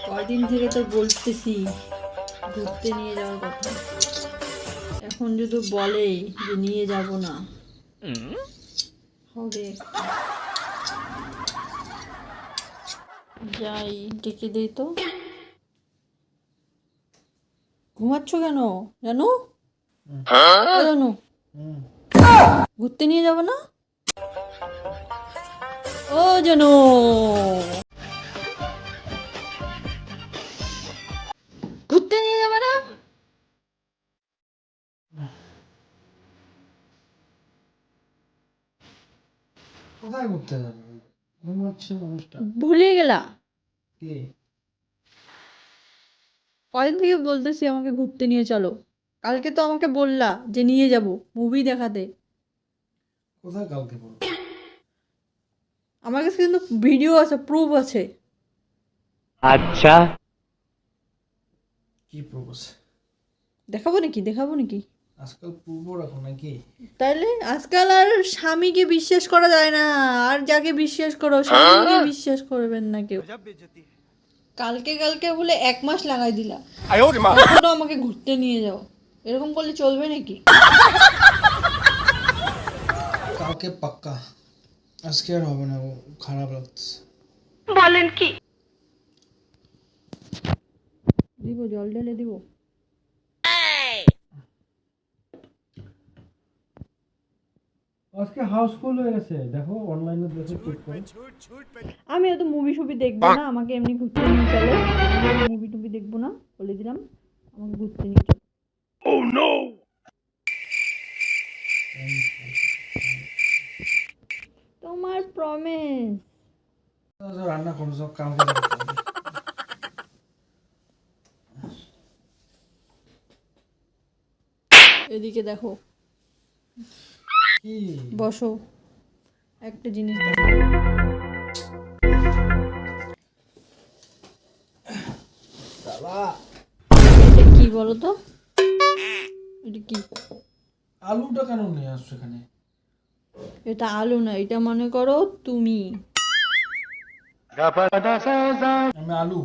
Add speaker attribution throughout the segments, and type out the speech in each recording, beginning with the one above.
Speaker 1: কয়দিন থেকে তো বলতেছি ঘুরতে নিয়ে যাওয়ার কথা, এখন যদি বলে যে নিয়ে যাব না হবে একটা। যাই ডেকে দিই তো। ঘুমাচ্ছ কেন জানু? জানু ঘুরতে নিয়ে যাব না? ও জানু ঘুরতে নিয়ে যাবে না?
Speaker 2: কোথায় ঘুরতে যাবে? ঘুমাচ্ছে মানুষটা।
Speaker 1: ভুলে গেলা?
Speaker 2: কে?
Speaker 1: কদিন থেকে বলতেছি আমাকে ঘুরতে নিয়ে চলো, কালকে তো আমাকে বললা যে নিয়ে যাব মুভি দেখাতে।
Speaker 2: কোথায় কালকে বলবো?
Speaker 1: আমার কাছে কিন্তু ভিডিও আছে, প্রুফ আছে।
Speaker 3: अच्छा
Speaker 2: কি প্রপোজ?
Speaker 1: দেখাবো নাকি?
Speaker 2: আজকাল পূর্ব রাখো নাকি?
Speaker 1: তাইলে আজকাল আর স্বামীকে বিশ্বাস করা যায় না, আর যাকে বিশ্বাস করো স্বামীকে বিশ্বাস করবেন না কেউ। কালকে বলে 1 মাস লাগাই দিলা, এখনো আমাকে ঘুরতে নিয়ে যাও, এরকম করলে চলবে নাকি?
Speaker 2: কালকে পাক্কা, আজকে আর হবে না, ও খারাপ লাগছে।
Speaker 1: দিব জল ঢেলে দিব।
Speaker 2: আজকে হাউসফুল হয়ে গেছে, দেখো অনলাইনে দেখো, চেক করো।
Speaker 1: আমি এত মুভি টুভি দেখবো না, আমাকে এমনি ঘুরতে নিয়ে চলো। মুভি টুভি দেখবো না বলে দিলাম, আমাকে ঘুরতে নিয়ে চলো। তোমার প্রমিস।
Speaker 2: রান্না করো, সব কাম করে করতে হবে।
Speaker 1: এদিকে দেখো,
Speaker 2: কি?
Speaker 1: বসো, একটা জিনিস দেখো।
Speaker 2: বাবা,
Speaker 1: এটা কি বলো তো? এটা কি?
Speaker 2: আলুটা কেন নিয়ে আসছো এখানে?
Speaker 1: এটা আলু না, এটা মনে করো তুমি।
Speaker 2: আমি আলু?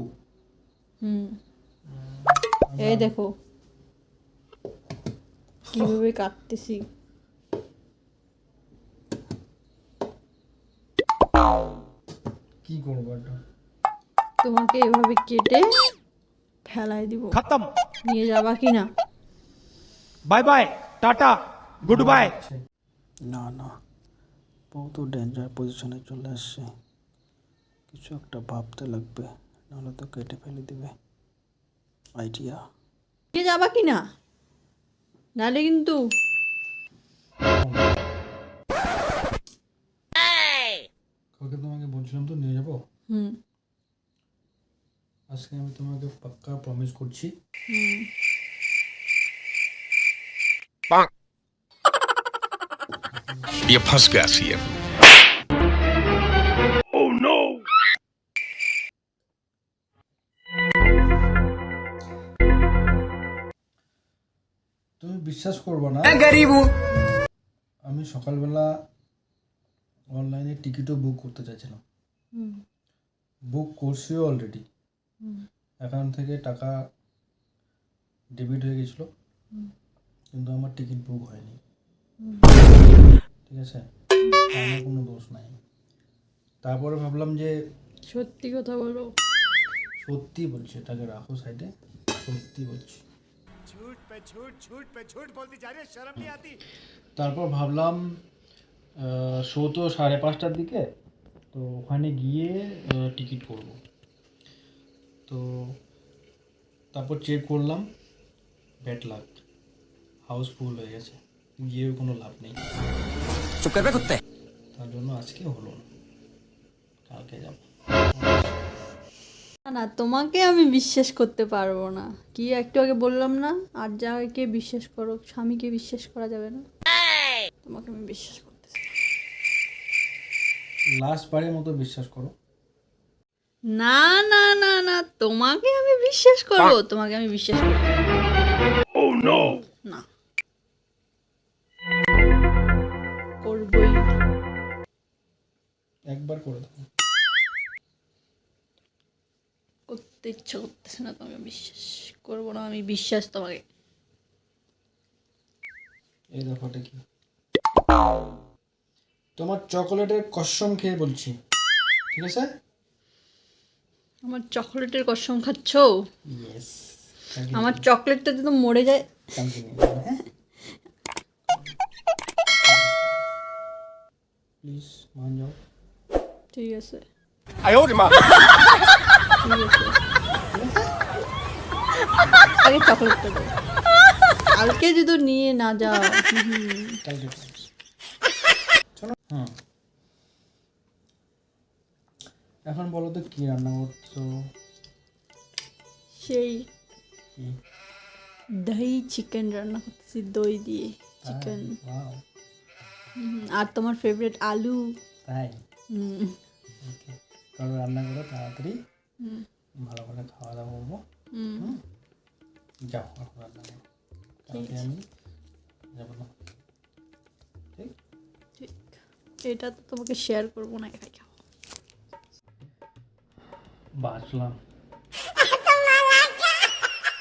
Speaker 1: হুম, এই দেখো কিভাবে কাটতেছি।
Speaker 2: কি করবো এটা?
Speaker 1: তোমাকে এভাবে কেটে ফেলাই দিব।
Speaker 3: खत्म
Speaker 1: নিয়ে যাবা কি না?
Speaker 3: Bye bye tata good bye
Speaker 2: না না, বহুত ডেঞ্জার পজিশনে চলে আসছে, কিছু একটা ভাবতে লাগবে, নাহলে তো কেটে ফেলে দিবে। আইডিয়া।
Speaker 1: নিয়ে যাবা কি না? নাহলে কিন্তু
Speaker 2: কালকে তোমাকে বলছিলাম তো নিয়ে যাবো,
Speaker 1: হুম
Speaker 2: আজকে আমি তোমাকে পাক্কা প্রমিস করছি।
Speaker 1: হুম
Speaker 4: ये फंस गया सीएम।
Speaker 2: তুমি বিশ্বাস করবে না, আমি সকালবেলা অনলাইনে টিকিটও বুক করতে চাইছিলাম,
Speaker 1: হুম
Speaker 2: বুক করছিও অলরেডি,
Speaker 1: হুম
Speaker 2: অ্যাকাউন্ট থেকে টাকা ডেবিট হয়ে গেছিলো, কিন্তু আমার টিকিট বুক হয়নি। ঠিক আছে, আমার কোনো দোষ নাই। তারপরে ভাবলাম যে
Speaker 1: সত্যি কথা বলো।
Speaker 2: সত্যি বলছি, এটাকে রাখো সাইডে, সত্যি বলছি। তারপর ভাবলাম শো তো 5:30টার দিকে, তো ওখানে গিয়ে টিকিট করব। তো তারপর চেক করলাম, ব্যাড লাক, হাউসফুল হয়ে গেছে, গিয়েও কোনো লাভ নেই। তার জন্য আজকে হলো না, কালকে যাব।
Speaker 1: না না, তোমাকে আমি বিশ্বাস করতে পারবো না। কি একটু আগে বললাম না, আর যাকে বিশ্বাস করো স্বামীকে বিশ্বাস করা যাবে না। তোমাকে আমি বিশ্বাস করতেছি।
Speaker 2: লাস্ট বারের মতো বিশ্বাস করো।
Speaker 1: না না না না, তোমাকে আমি বিশ্বাস করবো, তোমাকে আমি বিশ্বাস করবো না, করবোই না।
Speaker 2: একবার করে দেখো।
Speaker 1: করতে ইচ্ছা করতেছে না, তোমাকে বিশ্বাস করবো না আমি, বিশ্বাস তোমাকে।
Speaker 2: এই দেখো এটা কি, তোমার চকোলেটের কসম খেয়ে বলছি, ঠিক আছে?
Speaker 1: আমার চকলেটের কসম খাচ্ছ?
Speaker 2: ইয়েস।
Speaker 1: আমার চকলেটটা যদি মরে যায়।
Speaker 2: হ্যাঁ প্লিজ মান যাও।
Speaker 1: ঠিক আছে,
Speaker 3: 哎呦我的妈！
Speaker 1: ঠিক আছে, আগে চকলেটটা দাও। কালকে যদি নিয়ে না যাও।
Speaker 2: কালকে শোনো, এখন বলো তো কি রান্না করছো?
Speaker 1: সেই
Speaker 2: কি?
Speaker 1: দই চিকেন রান্না করতেছি, দই দিয়ে চিকেন।
Speaker 2: ওয়াও,
Speaker 1: আর তোমার ফেভারিট আলু।
Speaker 2: তাই?
Speaker 1: হুম,
Speaker 2: ওকে, করো রান্না করো তাড়াতাড়ি, ভালো করে খাওয়া দাওয়া করবো। যাও এখন রান্না করো, কালকে আমি যাবো না। ঠিক,
Speaker 1: ঠিক। এটা তো তোমাকে শেয়ার করবো না, একাই খাও।
Speaker 2: বাঁচলাম।